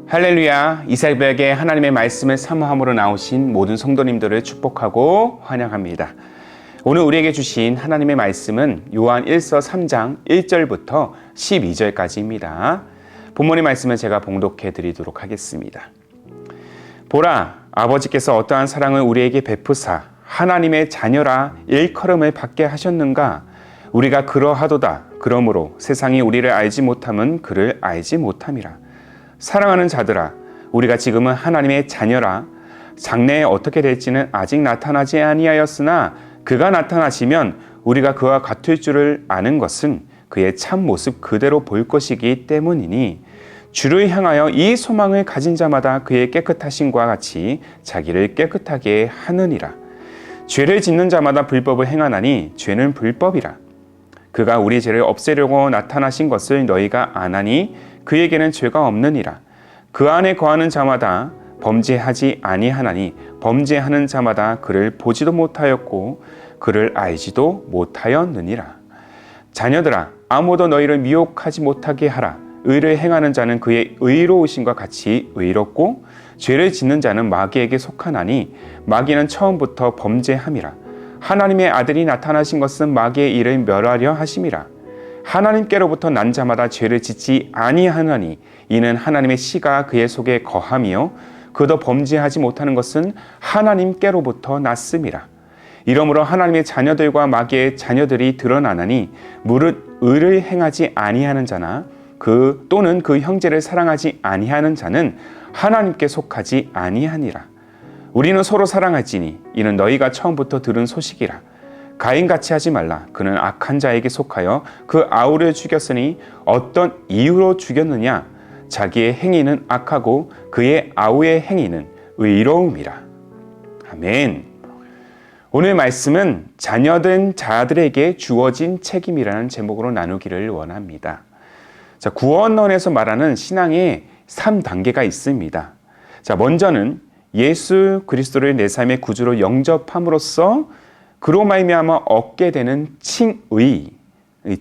할렐루야, 이 새벽에 하나님의 말씀을 사모함으로 나오신 모든 성도님들을 축복하고 환영합니다. 오늘 우리에게 주신 하나님의 말씀은 요한 1서 3장 1절부터 12절까지입니다. 본문의 말씀을 제가 봉독해 드리도록 하겠습니다. 보라, 아버지께서 어떠한 사랑을 우리에게 베푸사 하나님의 자녀라 일컬음을 받게 하셨는가? 우리가 그러하도다. 그러므로 세상이 우리를 알지 못함은 그를 알지 못함이라. 사랑하는 자들아, 우리가 지금은 하나님의 자녀라. 장래에 어떻게 될지는 아직 나타나지 아니하였으나 그가 나타나시면 우리가 그와 같을 줄을 아는 것은 그의 참 모습 그대로 볼 것이기 때문이니 주를 향하여 이 소망을 가진 자마다 그의 깨끗하심과 같이 자기를 깨끗하게 하느니라. 죄를 짓는 자마다 불법을 행하나니 죄는 불법이라. 그가 우리 죄를 없애려고 나타나신 것을 너희가 아나니 그에게는 죄가 없느니라. 그 안에 거하는 자마다 범죄하지 아니하나니 범죄하는 자마다 그를 보지도 못하였고 그를 알지도 못하였느니라. 자녀들아, 아무도 너희를 미혹하지 못하게 하라. 의를 행하는 자는 그의 의로우심과 같이 의롭고 죄를 짓는 자는 마귀에게 속하나니 마귀는 처음부터 범죄함이라. 하나님의 아들이 나타나신 것은 마귀의 일을 멸하려 하심이라. 하나님께로부터 난 자마다 죄를 짓지 아니하나니 이는 하나님의 씨가 그의 속에 거함이요 그도 범죄하지 못하는 것은 하나님께로부터 났음이라. 이러므로 하나님의 자녀들과 마귀의 자녀들이 드러나나니 무릇 의를 행하지 아니하는 자나 또는 그 형제를 사랑하지 아니하는 자는 하나님께 속하지 아니하니라. 우리는 서로 사랑할지니 이는 너희가 처음부터 들은 소식이라. 가인같이 하지 말라. 그는 악한 자에게 속하여 그 아우를 죽였으니 어떤 이유로 죽였느냐? 자기의 행위는 악하고 그의 아우의 행위는 의로움이라. 아멘. 오늘 말씀은 자녀된 자들에게 주어진 책임이라는 제목으로 나누기를 원합니다. 자, 구원론에서 말하는 신앙의 3단계가 있습니다. 자, 먼저는 예수 그리스도를 내 삶의 구주로 영접함으로써 그로 말미암아 얻게 되는 칭의.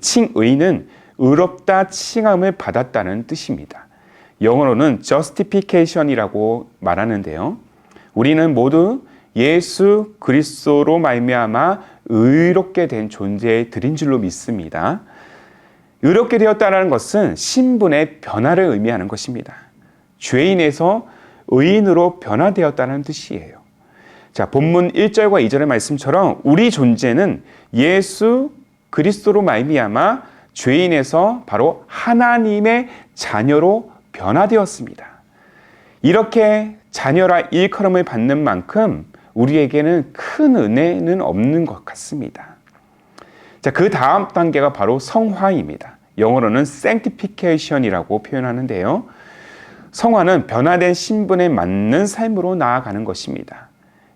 칭의는 의롭다 칭함을 받았다는 뜻입니다. 영어로는 justification이라고 말하는데요. 우리는 모두 예수 그리스도로 말미암아 의롭게 된 존재들인 줄로 믿습니다. 의롭게 되었다는 것은 신분의 변화를 의미하는 것입니다. 죄인에서 의인으로 변화되었다는 뜻이에요. 자, 본문 1절과 2절의 말씀처럼 우리 존재는 예수 그리스도로 말미암아 죄인에서 바로 하나님의 자녀로 변화되었습니다. 이렇게 자녀라 일컬음을 받는 만큼 우리에게는 큰 은혜는 없는 것 같습니다. 자, 그 다음 단계가 바로 성화입니다. 영어로는 sanctification이라고 표현하는데요. 성화는 변화된 신분에 맞는 삶으로 나아가는 것입니다.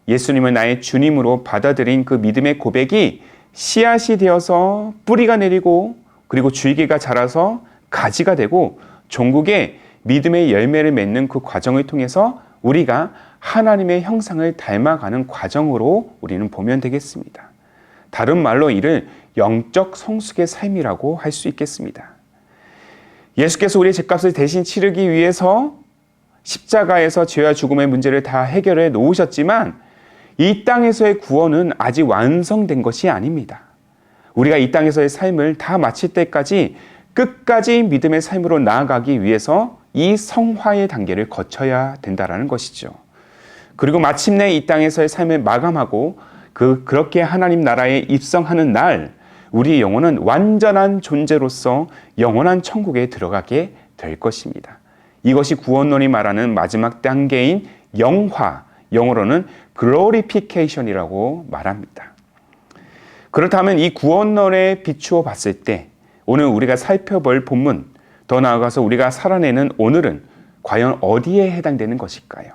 예수님을 나의 주님으로 받아들인 그 믿음의 고백이 씨앗이 되어서 뿌리가 내리고 그리고 줄기가 자라서 가지가 되고 종국에 믿음의 열매를 맺는 그 과정을 통해서 우리가 하나님의 형상을 닮아가는 과정으로 우리는 보면 되겠습니다. 다른 말로 이를 영적 성숙의 삶이라고 할 수 있겠습니다. 예수께서 우리의 죄값을 대신 치르기 위해서 십자가에서 죄와 죽음의 문제를 다 해결해 놓으셨지만 이 땅에서의 구원은 아직 완성된 것이 아닙니다. 우리가 이 땅에서의 삶을 다 마칠 때까지 끝까지 믿음의 삶으로 나아가기 위해서 이 성화의 단계를 거쳐야 된다는 것이죠. 그리고 마침내 이 땅에서의 삶을 마감하고 그렇게 하나님 나라에 입성하는 날 우리의 영혼은 완전한 존재로서 영원한 천국에 들어가게 될 것입니다. 이것이 구원론이 말하는 마지막 단계인 영화, 영어로는 glorification이라고 말합니다. 그렇다면 이 구원론에 비추어 봤을 때 오늘 우리가 살펴볼 본문, 더 나아가서 우리가 살아내는 오늘은 과연 어디에 해당되는 것일까요?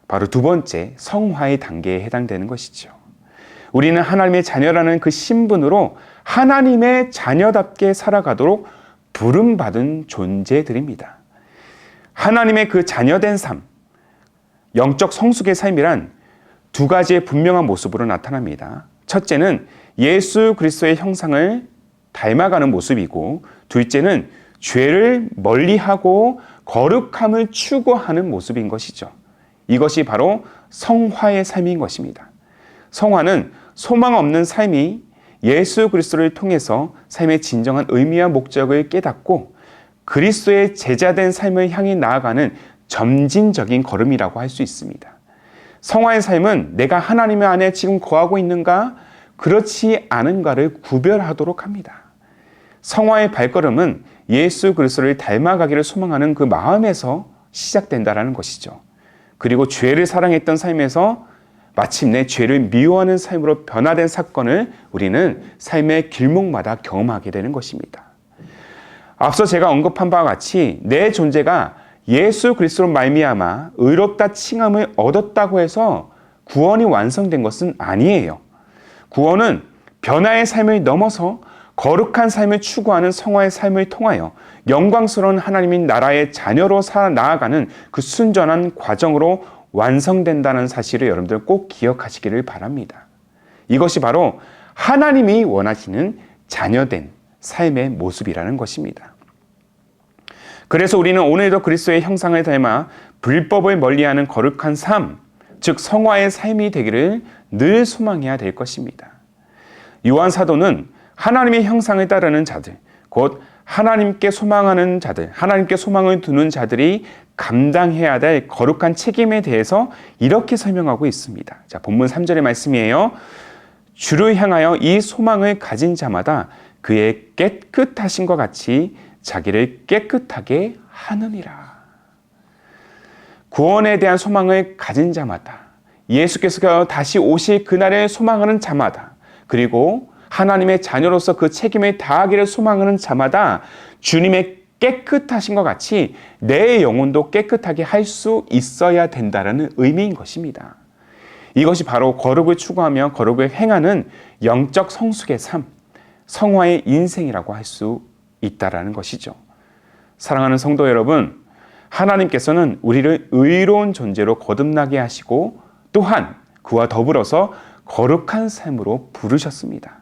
바로 두 번째 성화의 단계에 해당되는 것이죠. 우리는 하나님의 자녀라는 그 신분으로 하나님의 자녀답게 살아가도록 부름받은 존재들입니다. 하나님의 그 자녀된 삶, 영적 성숙의 삶이란 두 가지의 분명한 모습으로 나타납니다. 첫째는 예수 그리스도의 형상을 닮아가는 모습이고 둘째는 죄를 멀리하고 거룩함을 추구하는 모습인 것이죠. 이것이 바로 성화의 삶인 것입니다. 성화는 소망 없는 삶이 예수 그리스도를 통해서 삶의 진정한 의미와 목적을 깨닫고 그리스도의 제자된 삶을 향해 나아가는 점진적인 걸음이라고 할 수 있습니다. 성화의 삶은 내가 하나님 안에 지금 거하고 있는가, 그렇지 않은가를 구별하도록 합니다. 성화의 발걸음은 예수 그리스도를 닮아가기를 소망하는 그 마음에서 시작된다는 것이죠. 그리고 죄를 사랑했던 삶에서 마침내 죄를 미워하는 삶으로 변화된 사건을 우리는 삶의 길목마다 경험하게 되는 것입니다. 앞서 제가 언급한 바와 같이 내 존재가 예수 그리스도로 말미암아 의롭다 칭함을 얻었다고 해서 구원이 완성된 것은 아니에요. 구원은 변화의 삶을 넘어서 거룩한 삶을 추구하는 성화의 삶을 통하여 영광스러운 하나님의 나라의 자녀로 나아가는 그 순전한 과정으로 완성된다는 사실을 여러분들 꼭 기억하시기를 바랍니다. 이것이 바로 하나님이 원하시는 자녀된 삶의 모습이라는 것입니다. 그래서 우리는 오늘도 그리스도의 형상을 닮아 불법을 멀리하는 거룩한 삶, 즉 성화의 삶이 되기를 늘 소망해야 될 것입니다. 요한 사도는 하나님의 형상을 따르는 자들, 곧 하나님께 소망하는 자들, 하나님께 소망을 두는 자들이 감당해야 될 거룩한 책임에 대해서 이렇게 설명하고 있습니다. 자, 본문 3절의 말씀이에요. 주를 향하여 이 소망을 가진 자마다 그의 깨끗하신과 같이 자기를 깨끗하게 하느니라. 구원에 대한 소망을 가진 자마다, 예수께서 다시 오실 그날을 소망하는 자마다, 그리고 하나님의 자녀로서 그 책임을 다하기를 소망하는 자마다 주님의 깨끗하신 것 같이 내 영혼도 깨끗하게 할 수 있어야 된다는 의미인 것입니다. 이것이 바로 거룩을 추구하며 거룩을 행하는 영적 성숙의 삶, 성화의 인생이라고 할 수 있다는 것이죠. 사랑하는 성도 여러분, 하나님께서는 우리를 의로운 존재로 거듭나게 하시고 또한 그와 더불어서 거룩한 삶으로 부르셨습니다.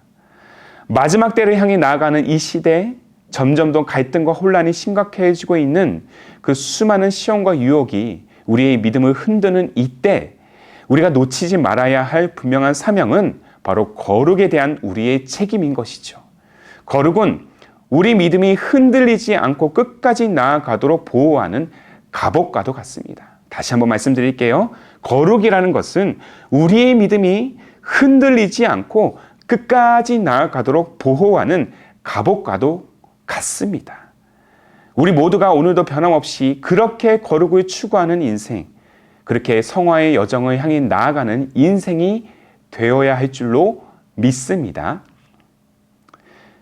마지막 때를 향해 나아가는 이 시대에 점점 더 갈등과 혼란이 심각해지고 있는 그 수많은 시험과 유혹이 우리의 믿음을 흔드는 이때 우리가 놓치지 말아야 할 분명한 사명은 바로 거룩에 대한 우리의 책임인 것이죠. 거룩은 우리 믿음이 흔들리지 않고 끝까지 나아가도록 보호하는 갑옷과도 같습니다. 다시 한번 말씀드릴게요. 거룩이라는 것은 우리의 믿음이 흔들리지 않고 끝까지 나아가도록 보호하는 갑옷과도 같습니다. 우리 모두가 오늘도 변함없이 그렇게 거룩을 추구하는 인생, 그렇게 성화의 여정을 향해 나아가는 인생이 되어야 할 줄로 믿습니다.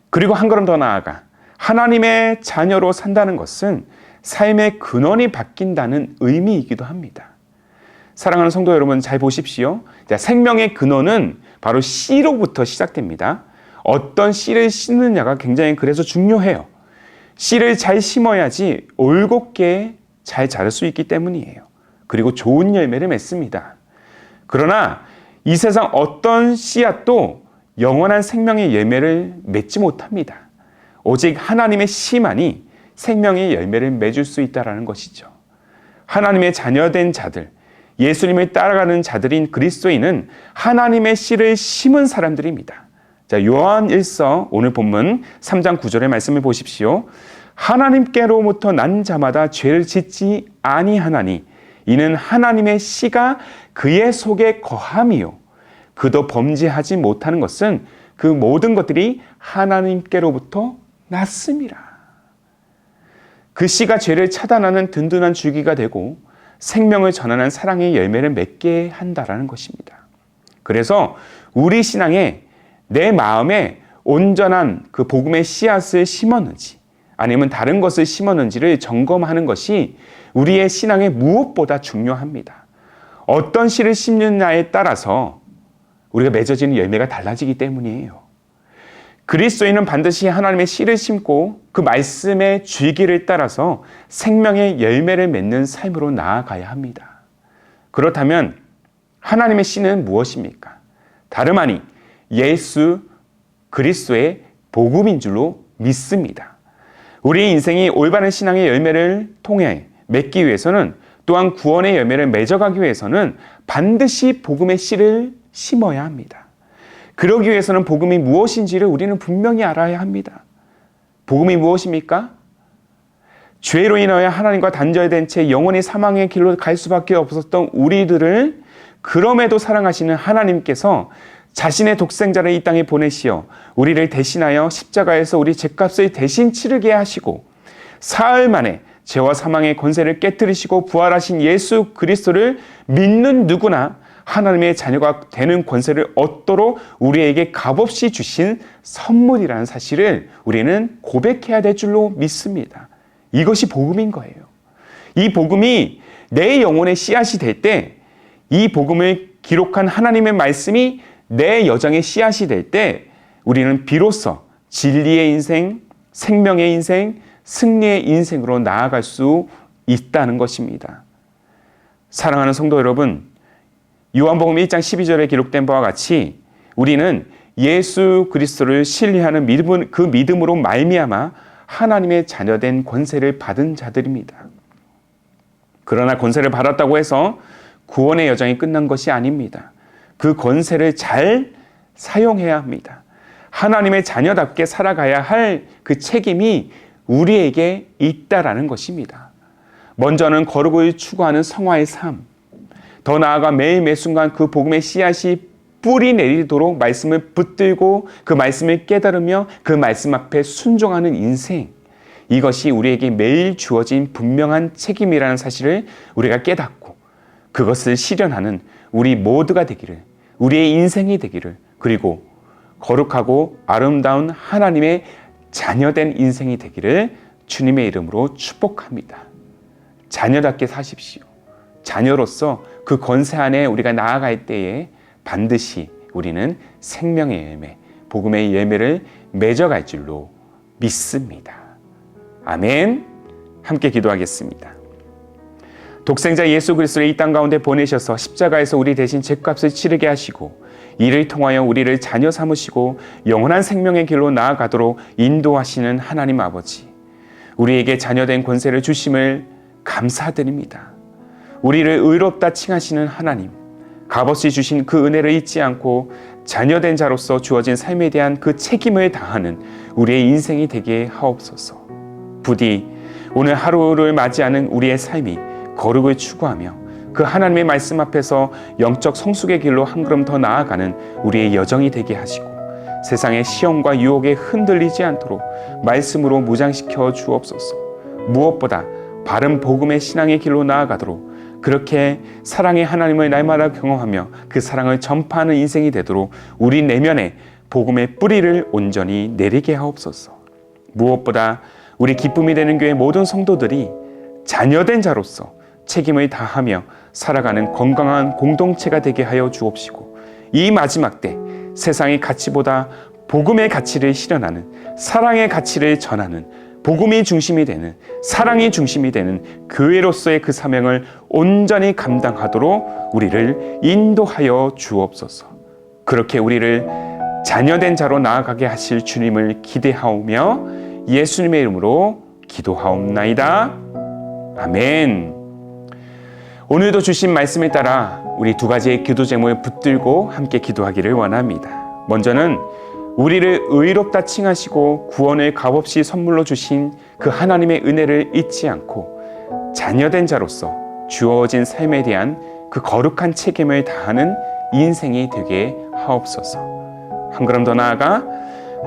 그리고 한 걸음 더 나아가 하나님의 자녀로 산다는 것은 삶의 근원이 바뀐다는 의미이기도 합니다. 사랑하는 성도 여러분, 잘 보십시오. 생명의 근원은 바로 씨로부터 시작됩니다. 어떤 씨를 심느냐가 굉장히 그래서 중요해요. 씨를 잘 심어야지 올곧게 잘 자랄 수 있기 때문이에요. 그리고 좋은 열매를 맺습니다. 그러나 이 세상 어떤 씨앗도 영원한 생명의 열매를 맺지 못합니다. 오직 하나님의 씨만이 생명의 열매를 맺을 수 있다는 것이죠. 하나님의 자녀된 자들, 예수님을 따라가는 자들인 그리스도인은 하나님의 씨를 심은 사람들입니다. 자, 요한 1서 오늘 본문 3장 9절의 말씀을 보십시오. 하나님께로부터 난 자마다 죄를 짓지 아니하나니 이는 하나님의 씨가 그의 속에 거함이요 그도 범죄하지 못하는 것은 그 모든 것들이 하나님께로부터 났습니다. 그 씨가 죄를 차단하는 든든한 줄기가 되고 생명을 전하는 사랑의 열매를 맺게 한다라는 것입니다. 그래서 우리 신앙에 내 마음에 온전한 그 복음의 씨앗을 심었는지 아니면 다른 것을 심었는지를 점검하는 것이 우리의 신앙에 무엇보다 중요합니다. 어떤 씨를 심느냐에 따라서 우리가 맺어지는 열매가 달라지기 때문이에요. 그리스도인은 반드시 하나님의 씨를 심고 그 말씀의 줄기를 따라서 생명의 열매를 맺는 삶으로 나아가야 합니다. 그렇다면 하나님의 씨는 무엇입니까? 다름 아니 예수 그리스도의 복음인 줄로 믿습니다. 우리의 인생이 올바른 신앙의 열매를 통해 맺기 위해서는, 또한 구원의 열매를 맺어가기 위해서는 반드시 복음의 씨를 심어야 합니다. 그러기 위해서는 복음이 무엇인지를 우리는 분명히 알아야 합니다. 복음이 무엇입니까? 죄로 인하여 하나님과 단절된 채 영원히 사망의 길로 갈 수밖에 없었던 우리들을 그럼에도 사랑하시는 하나님께서 자신의 독생자를 이 땅에 보내시어 우리를 대신하여 십자가에서 우리 죄값을 대신 치르게 하시고 사흘 만에 죄와 사망의 권세를 깨뜨리시고 부활하신 예수 그리스도를 믿는 누구나 하나님의 자녀가 되는 권세를 얻도록 우리에게 값없이 주신 선물이라는 사실을 우리는 고백해야 될 줄로 믿습니다. 이것이 복음인 거예요. 이 복음이 내 영혼의 씨앗이 될 때, 이 복음을 기록한 하나님의 말씀이 내 여정의 씨앗이 될 때 우리는 비로소 진리의 인생, 생명의 인생, 승리의 인생으로 나아갈 수 있다는 것입니다. 사랑하는 성도 여러분, 요한복음 1장 12절에 기록된 바와 같이 우리는 예수 그리스도를 신뢰하는 그 믿음으로 말미암아 하나님의 자녀된 권세를 받은 자들입니다. 그러나 권세를 받았다고 해서 구원의 여정이 끝난 것이 아닙니다. 그 권세를 잘 사용해야 합니다. 하나님의 자녀답게 살아가야 할 그 책임이 우리에게 있다라는 것입니다. 먼저는 거룩을 추구하는 성화의 삶, 더 나아가 매일 매 순간 그 복음의 씨앗이 뿌리 내리도록 말씀을 붙들고 그 말씀을 깨달으며 그 말씀 앞에 순종하는 인생, 이것이 우리에게 매일 주어진 분명한 책임이라는 사실을 우리가 깨닫고 그것을 실현하는 우리 모두가 되기를, 우리의 인생이 되기를, 그리고 거룩하고 아름다운 하나님의 자녀된 인생이 되기를 주님의 이름으로 축복합니다. 자녀답게 사십시오. 자녀로서 그 권세 안에 우리가 나아갈 때에 반드시 우리는 생명의 열매, 복음의 열매를 맺어갈 줄로 믿습니다. 아멘. 함께 기도하겠습니다. 독생자 예수 그리스도를 이 땅 가운데 보내셔서 십자가에서 우리 대신 죄값을 치르게 하시고 이를 통하여 우리를 자녀 삼으시고 영원한 생명의 길로 나아가도록 인도하시는 하나님 아버지, 우리에게 자녀된 권세를 주심을 감사드립니다. 우리를 의롭다 칭하시는 하나님, 값없이 주신 그 은혜를 잊지 않고 자녀된 자로서 주어진 삶에 대한 그 책임을 다하는 우리의 인생이 되게 하옵소서. 부디 오늘 하루를 맞이하는 우리의 삶이 거룩을 추구하며 그 하나님의 말씀 앞에서 영적 성숙의 길로 한 걸음 더 나아가는 우리의 여정이 되게 하시고 세상의 시험과 유혹에 흔들리지 않도록 말씀으로 무장시켜 주옵소서. 무엇보다 바른 복음의 신앙의 길로 나아가도록 그렇게 사랑의 하나님을 날마다 경험하며 그 사랑을 전파하는 인생이 되도록 우리 내면에 복음의 뿌리를 온전히 내리게 하옵소서. 무엇보다 우리 기쁨이 되는 교회 모든 성도들이 자녀된 자로서 책임을 다하며 살아가는 건강한 공동체가 되게 하여 주옵시고 이 마지막 때 세상의 가치보다 복음의 가치를 실현하는, 사랑의 가치를 전하는, 복음이 중심이 되는, 사랑이 중심이 되는 교회로서의 그 사명을 온전히 감당하도록 우리를 인도하여 주옵소서. 그렇게 우리를 자녀된 자로 나아가게 하실 주님을 기대하오며 예수님의 이름으로 기도하옵나이다. 아멘. 오늘도 주신 말씀에 따라 우리 두 가지의 기도 제목을 붙들고 함께 기도하기를 원합니다. 먼저는 우리를 의롭다 칭하시고 구원을 값없이 선물로 주신 그 하나님의 은혜를 잊지 않고 자녀된 자로서 주어진 삶에 대한 그 거룩한 책임을 다하는 인생이 되게 하옵소서. 한 걸음 더 나아가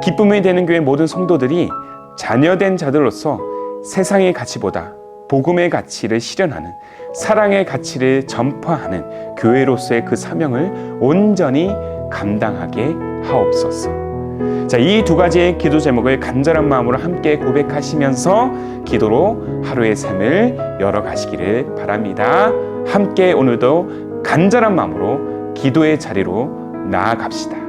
기쁨이 되는 교회 모든 성도들이 자녀된 자들로서 세상의 가치보다 복음의 가치를 실현하는, 사랑의 가치를 전파하는 교회로서의 그 사명을 온전히 감당하게 하옵소서. 자, 이 두 가지의 기도 제목을 간절한 마음으로 함께 고백하시면서 기도로 하루의 삶을 열어가시기를 바랍니다. 함께 오늘도 간절한 마음으로 기도의 자리로 나아갑시다.